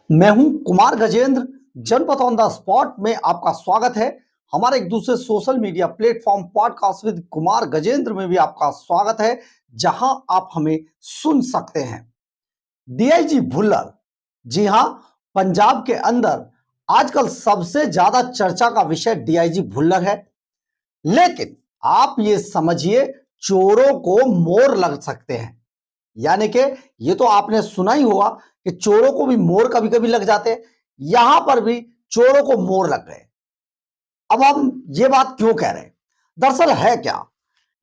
मैं हूं कुमार गजेंद्र। जनपद ऑन द स्पॉट में आपका स्वागत है। हमारे एक दूसरे social media platform podcast with Kumar Gajendra में भी आपका स्वागत है, जहां आप हमें सुन सकते हैं। डीआईजी भुल्लर, जी हां, पंजाब के अंदर आजकल सबसे ज्यादा चर्चा का विषय डीआईजी भुल्लर है। लेकिन आप ये समझिए, चोरों को मोर लग सकते हैं। यानी कि ये तो आपने सुना ही होगा कि चोरों को भी मोर कभी कभी लग जाते हैं। यहां पर भी चोरों को मोर लग गए। अब हम ये बात क्यों कह रहे हैं? दरअसल है क्या,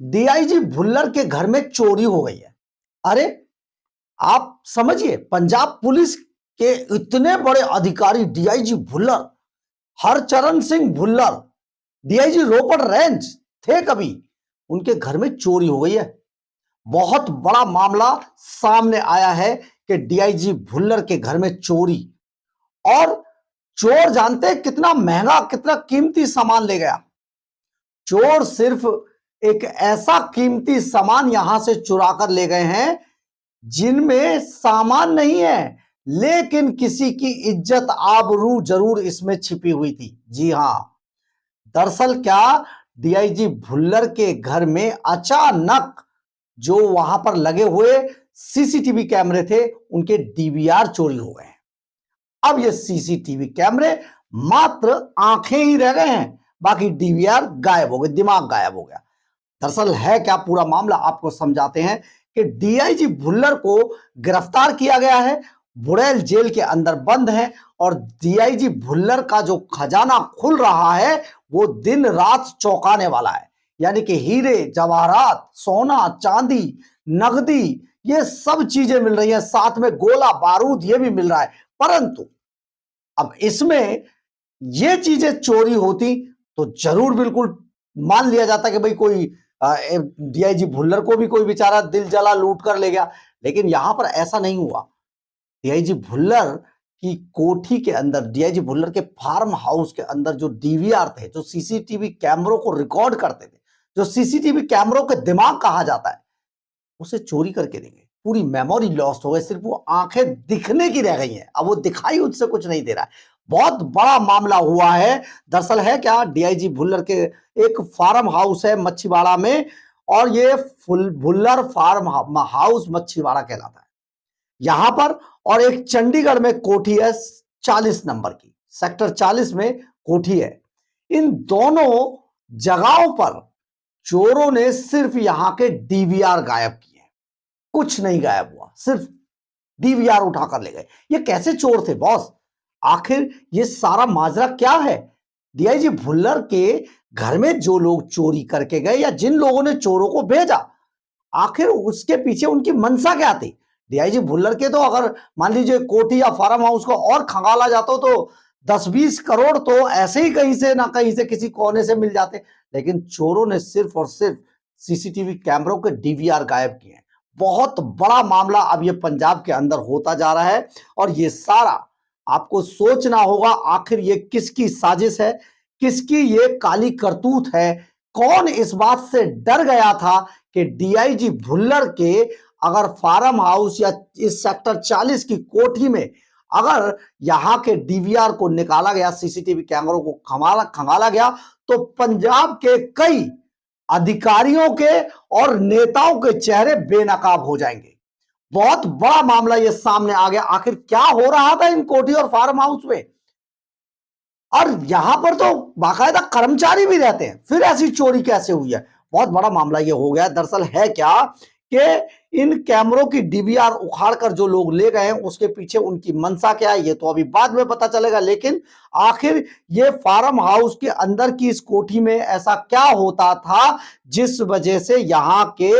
डीआईजी भुल्लर के घर में चोरी हो गई है। अरे आप समझिए, पंजाब पुलिस के इतने बड़े अधिकारी डीआईजी भुल्लर, हरचरण सिंह भुल्लर, डीआईजी रोपड़ रेंज थे कभी, उनके घर में चोरी हो गई है। बहुत बड़ा मामला सामने आया है कि डीआईजी भुल्लर के घर में चोरी। और चोर जानते हैं कितना महंगा, कितना कीमती सामान ले गया। चोर सिर्फ एक ऐसा कीमती सामान यहां से चुरा कर ले गए हैं जिनमें सामान नहीं है, लेकिन किसी की इज्जत आबरू जरूर इसमें छिपी हुई थी। जी हां, दरअसल क्या, डीआईजी भुल्लर के घर में अचानक जो वहां पर लगे हुए सीसीटीवी कैमरे थे, उनके डीवीआर चोरी हो गए हैं। अब ये सीसीटीवी कैमरे मात्र आंखें ही रह गए हैं, बाकी डीवीआर गायब हो गए, दिमाग गायब हो गया। दरअसल है क्या, पूरा मामला आपको समझाते हैं कि डीआईजी भुल्लर को गिरफ्तार किया गया है, बुड़ैल जेल के अंदर बंद है। और डीआईजी भुल्लर का जो खजाना खुल रहा है वो दिन रात चौंकाने वाला है। यानी कि हीरे जवाहरात, सोना चांदी, नगदी, ये सब चीजें मिल रही हैं, साथ में गोला बारूद ये भी मिल रहा है। परंतु अब इसमें ये चीजें चोरी होती तो जरूर बिल्कुल मान लिया जाता कि भाई कोई डीआईजी भुल्लर को भी कोई बेचारा दिल जला लूट कर ले गया। लेकिन यहां पर ऐसा नहीं हुआ। डीआईजी भुल्लर की कोठी के अंदर, डीआईजी भुल्लर के फार्म हाउस के अंदर जो डीवीआर थे, जो सीसीटीवी कैमरों को रिकॉर्ड करते थे, जो सीसीटीवी कैमरों के दिमाग कहा जाता है, उसे चोरी करके देंगे। पूरी मेमोरी लॉस्ट हो गई, सिर्फ वो आंखें दिखने की रह गई हैं। अब वो दिखाई उससे कुछ नहीं दे रहा है। बहुत बड़ा मामला हुआ है। दरअसल है क्या, डीआईजी भुल्लर के एक फार्म हाउस है मच्छीवाड़ा में, और ये भुल्लर फार्म हाउस मच्छीवाड़ा कहलाता है यहां पर। और एक चंडीगढ़ में कोठी है 40 नंबर की, सेक्टर 40 में कोठी है। इन दोनों जगहों पर चोरों ने सिर्फ यहां के डीवीआर गायब किए, कुछ नहीं गायब हुआ, सिर्फ डीवीआर उठाकर ले गए। ये कैसे चोर थे बॉस? आखिर ये सारा माजरा क्या है? डीआईजी भुल्लर के घर में जो लोग चोरी करके गए, या जिन लोगों ने चोरों को भेजा, आखिर उसके पीछे उनकी मंशा क्या थी? डीआईजी भुल्लर के तो अगर मान लीजिए कोठी या फार्म हाउस को और खंगाला जाता तो 10-20 करोड़ तो ऐसे ही कहीं से ना कहीं से किसी कोने से मिल जाते। लेकिन चोरों ने सिर्फ और सिर्फ सीसीटीवी कैमरों के डीवीआर गायब किए हैं। बहुत बड़ा मामला अब ये पंजाब के अंदर होता जा रहा है। और ये सारा आपको सोचना होगा, आखिर ये किसकी साजिश है, किसकी ये काली करतूत है। कौन इस बात से डर गया था कि डीआईजी भुल्लर के अगर फार्म हाउस या इस सेक्टर 40 की कोठी में अगर यहां के डीवीआर को निकाला गया, सीसीटीवी कैमरों को खंगाला गया, तो पंजाब के कई अधिकारियों के और नेताओं के चेहरे बेनकाब हो जाएंगे। बहुत बड़ा मामला ये सामने आ गया। आखिर क्या हो रहा था इन कोठी और फार्म हाउस में? और यहां पर तो बाकायदा कर्मचारी भी रहते हैं, फिर ऐसी चोरी कैसे हुई है? बहुत बड़ा मामला ये हो गया। दरअसल है क्या कि इन कैमरों की डीवीआर उखाड़ कर जो लोग ले गए हैं, उसके पीछे उनकी मंशा क्या है ये तो अभी बाद में पता चलेगा। लेकिन आखिर ये फार्म हाउस के अंदर की इस कोठी में ऐसा क्या होता था जिस वजह से यहां के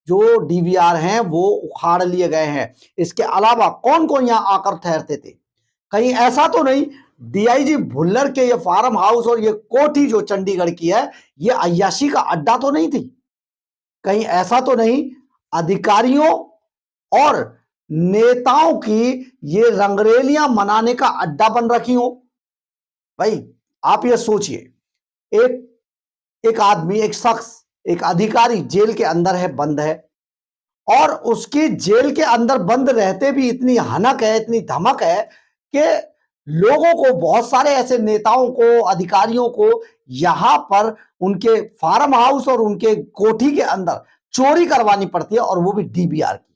जो डीवीआर हैं वो उखाड़ लिए गए हैं? इसके अलावा कौन कौन यहां आकर ठहरते थे? कहीं ऐसा तो नहीं डीआईजी भुल्लर के ये फार्म हाउस और ये कोठी जो चंडीगढ़ की है, ये अय्याशी का अड्डा तो नहीं थी? कहीं ऐसा तो नहीं अधिकारियों और नेताओं की ये रंगरेलियां मनाने का अड्डा बन रखी हो? भाई आप ये सोचिए, एक एक आदमी, एक शख्स, एक अधिकारी जेल के अंदर है, बंद है, और उसकी जेल के अंदर बंद रहते भी इतनी हनक है, इतनी धमक है कि लोगों को, बहुत सारे ऐसे नेताओं को, अधिकारियों को यहां पर उनके फार्म हाउस और उनके कोठी के अंदर चोरी करवानी पड़ती है, और वो भी डीवीआर की।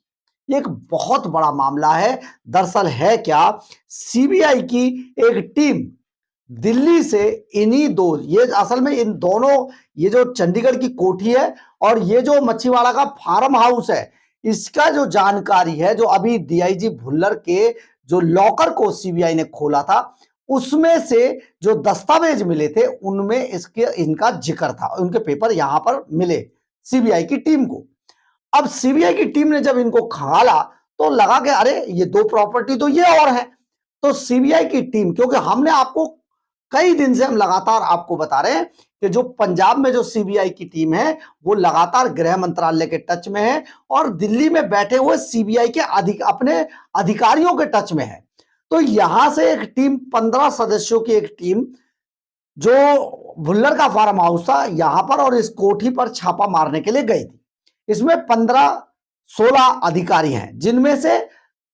एक बहुत बड़ा मामला है। दरअसल है क्या, सीबीआई की एक टीम दिल्ली से इन्हीं दो, ये असल में इन दोनों, ये जो चंडीगढ़ की कोठी है और ये जो मच्छीवाड़ा का फार्म हाउस है, इसका जो जानकारी है, जो अभी डीआईजी भुल्लर के जो लॉकर को सीबीआई ने खोला था, उसमें से जो दस्तावेज मिले थे उनमें इसके इनका जिक्र था, उनके पेपर यहां पर मिले सीबीआई की टीम को। अब सीबीआई की टीम ने जब इनको खंगाला तो लगा कि अरे ये दो प्रॉपर्टी तो ये और है। तो सीबीआई की टीम, क्योंकि हमने आपको कई दिन से हम लगातार आपको बता रहे हैं कि जो पंजाब में जो सीबीआई की टीम है वो लगातार गृह मंत्रालय के टच में है और दिल्ली में बैठे हुए सीबीआई के अपने अधिकारियों के टच में है। तो यहां से एक टीम, 15 सदस्यों की एक टीम, जो भुल्लर का फार्म हाउस था यहां पर और इस कोठी पर छापा मारने के लिए गई थी। इसमें 15-16 अधिकारी हैं, जिनमें से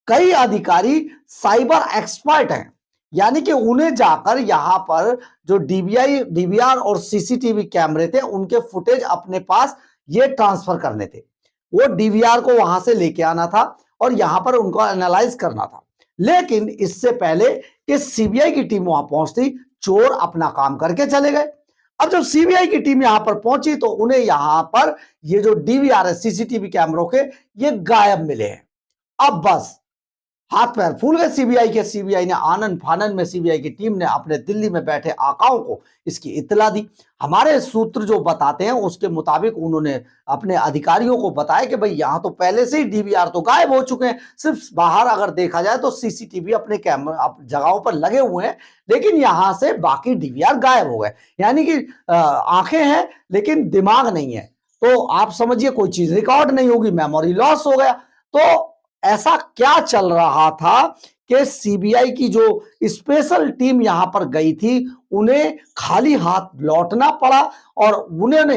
कई अधिकारी साइबर एक्सपर्ट हैं, यानी कि उन्हें जाकर यहां पर जो डीवीआर और सीसीटीवी कैमरे थे उनके फुटेज अपने पास ये ट्रांसफर करने थे। वो डीवीआर को वहां से लेके आना था और यहां पर उनको एनालाइज करना था। लेकिन इससे पहले कि सीबीआई की टीम वहां पहुंचती, चोर अपना काम करके चले गए। अब जब सीबीआई की टीम यहां पर पहुंची तो उन्हें यहां पर ये जो डीवीआर है सीसीटीवी कैमरों के, ये गायब मिले हैं। अब बस हाथ पैर फूल गए सीबीआई के। सीबीआई ने आनन फानन में, सीबीआई की टीम ने अपने दिल्ली में बैठे आकाओं को इसकी इत्तला दी। हमारे सूत्र जो बताते हैं उसके मुताबिक उन्होंने अपने अधिकारियों को बताया कि भाई यहां तो पहले से ही डीवीआर तो गायब हो चुके हैं, सिर्फ बाहर अगर देखा जाए तो सीसीटीवी अपने कैमरा जगहों पर लगे हुए हैं, लेकिन यहां से बाकी डीवीआर गायब हो गए। यानी कि आंखें हैं लेकिन दिमाग नहीं है। तो आप समझिए कोई चीज रिकॉर्ड नहीं होगी, मेमोरी लॉस हो गया। तो ऐसा क्या चल रहा था कि सीबीआई की जो स्पेशल टीम यहां पर गई थी उन्हें खाली हाथ लौटना पड़ा और उन्होंने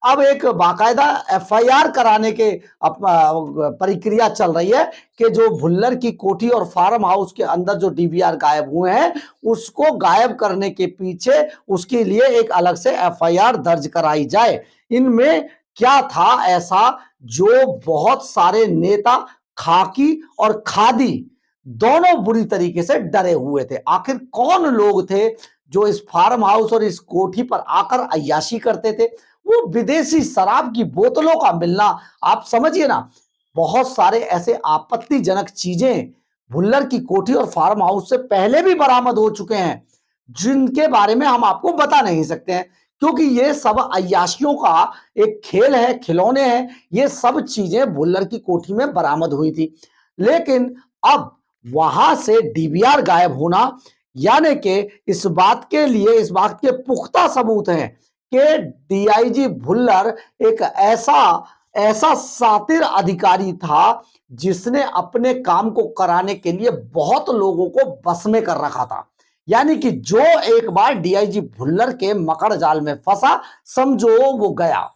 अब एक बाकायदा एफआईआर कराने के प्रक्रिया चल रही है कि जो भुल्लर की कोठी और फार्म हाउस के अंदर जो डीवीआर गायब हुए हैं उसको गायब करने के पीछे उसके लिए एक अलग से एफआईआर दर्ज कराई जाए। इनमें क्या था ऐसा जो बहुत सारे नेता खाकी और खादी दोनों बुरी तरीके से डरे हुए थे। आखिर कौन लोग थे जो इस फार्म हाउस और इस कोठी पर आकर अय्याशी करते थे? वो विदेशी शराब की बोतलों का मिलना, आप समझिए ना, बहुत सारे ऐसे आपत्तिजनक चीजें भुल्लर की कोठी और फार्म हाउस से पहले भी बरामद हो चुके हैं, जिनके बारे में हम आपको बता नहीं सकते हैं, क्योंकि ये सब अय्याशियों का एक खेल है, खिलौने हैं। ये सब चीजें भुल्लर की कोठी में बरामद हुई थी। लेकिन अब वहां से डीवीआर गायब होना, यानी कि इस बात के पुख्ता सबूत हैं कि डीआईजी भुल्लर एक ऐसा शातिर अधिकारी था जिसने अपने काम को कराने के लिए बहुत लोगों को बस में कर रखा था। यानी कि जो एक बार डीआईजी भुल्लर के मकड़ जाल में फंसा, समझो वो गया।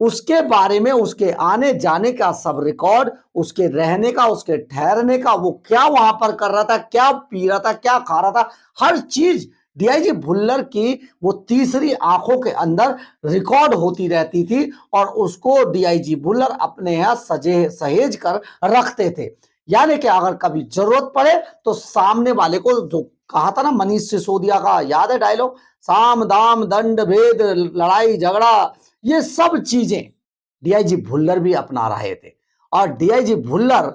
उसके बारे में, उसके आने जाने का सब रिकॉर्ड, उसके रहने का, उसके ठहरने का, वो क्या वहां पर कर रहा था, क्या पी रहा था, क्या खा रहा था, हर चीज डीआईजी भुल्लर की वो तीसरी आंखों के अंदर रिकॉर्ड होती रहती थी और उसको डीआईजी भुल्लर अपने यहां सहेज कर रखते थे। यानी कि अगर कभी जरूरत पड़े तो सामने वाले को, जो कहा था ना मनीष सिसोदिया का, याद है डायलॉग, साम दाम दंड भेद लड़ाई झगड़ा, ये सब चीजें डीआईजी भुल्लर भी अपना रहे थे। और डीआईजी भुल्लर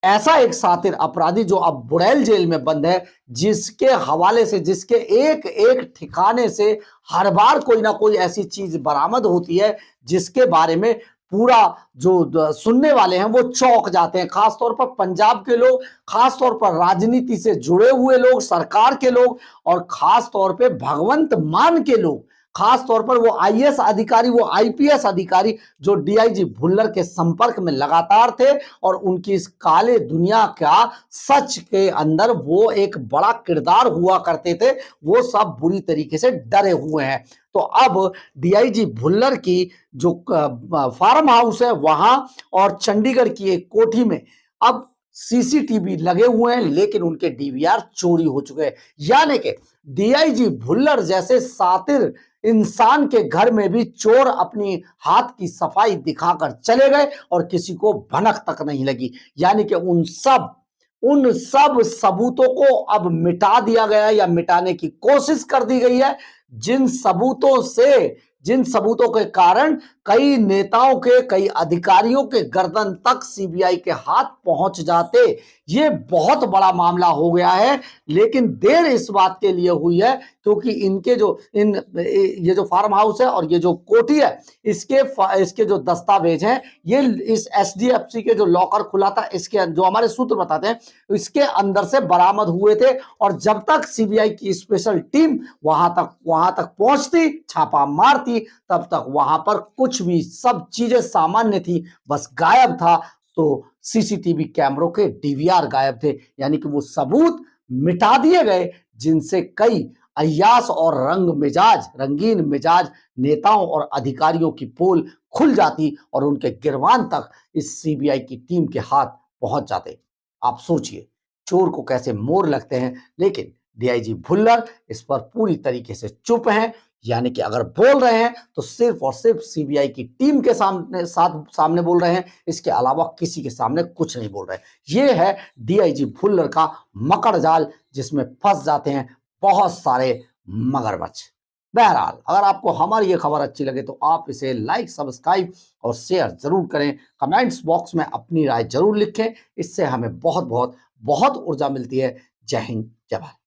ऐसा एक शातिर अपराधी जो अब बुड़ैल जेल में बंद है, जिसके हवाले से, जिसके एक एक ठिकाने से हर बार कोई ना कोई ऐसी चीज बरामद होती है जिसके बारे में पूरा जो सुनने वाले हैं वो चौंक जाते हैं। खासतौर पर पंजाब के लोग, खासतौर पर राजनीति से जुड़े हुए लोग, सरकार के लोग, और खासतौर पे भगवंत मान के लोग, खासतौर पर वो आईएएस अधिकारी, वो आईपीएस अधिकारी जो डीआईजी भुल्लर के संपर्क में लगातार थे और उनकी इस काले दुनिया का सच के अंदर वो एक बड़ा किरदार हुआ करते थे, वो सब बुरी तरीके से डरे हुए हैं। तो अब डीआईजी भुल्लर की जो फार्म हाउस है वहां और चंडीगढ़ की एक कोठी में अब सीसीटीवी लगे हुए हैं लेकिन उनके डीवीआर चोरी हो चुके हैं। यानी कि डीआईजी भुल्लर जैसे सातिर इंसान के घर में भी चोर अपनी हाथ की सफाई दिखाकर चले गए और किसी को भनक तक नहीं लगी। यानी कि उन सब सबूतों को अब मिटा दिया गया है या मिटाने की कोशिश कर दी गई है, जिन सबूतों के कारण कई नेताओं के, कई अधिकारियों के गर्दन तक सीबीआई के हाथ पहुंच जाते। ये बहुत बड़ा मामला हो गया है, लेकिन देर इस बात के लिए हुई है क्योंकि ये जो फार्म हाउस है और ये जो कोठी है, इसके जो दस्तावेज हैं, ये इस एचडीएफसी के जो लॉकर खुला था, इसके जो हमारे सूत्र बताते हैं, इसके अंदर से बरामद हुए थे। और जब तक सीबीआई की स्पेशल टीम वहां तक पहुंचती, छापा मारती, तब तक वहां पर कुछ भी, सब चीजें सामान्य थी, बस गायब था। तो सीसीटीवी कैमरों के डीवीआर गायब थे, यानी कि वो सबूत मिटा दिए गए जिनसे कई अय्याश और रंगीन मिजाज नेताओं और अधिकारियों की पोल खुल जाती और उनके गिरवान तक इस सीबीआई की टीम के हाथ पहुंच जाते। आप सोचिए चोर को कैसे मोर लगते हैं, लेकिन डीआईजी भुल्लर इस पर पूरी तरीके से चुप हैं। यानी कि अगर बोल रहे हैं तो सिर्फ और सिर्फ सीबीआई की टीम के सामने बोल रहे हैं, इसके अलावा किसी के सामने कुछ नहीं बोल रहे। ये है डीआईजी भुल्लर का मकड़ जाल, जिसमें फंस जाते हैं बहुत सारे मगरमच्छ। बहरहाल, अगर आपको हमारी ये खबर अच्छी लगे तो आप इसे लाइक, सब्सक्राइब और शेयर जरूर करें। कमेंट्स बॉक्स में अपनी राय जरूर लिखें, इससे हमें बहुत बहुत बहुत ऊर्जा मिलती है। जय हिंद, जय भारत।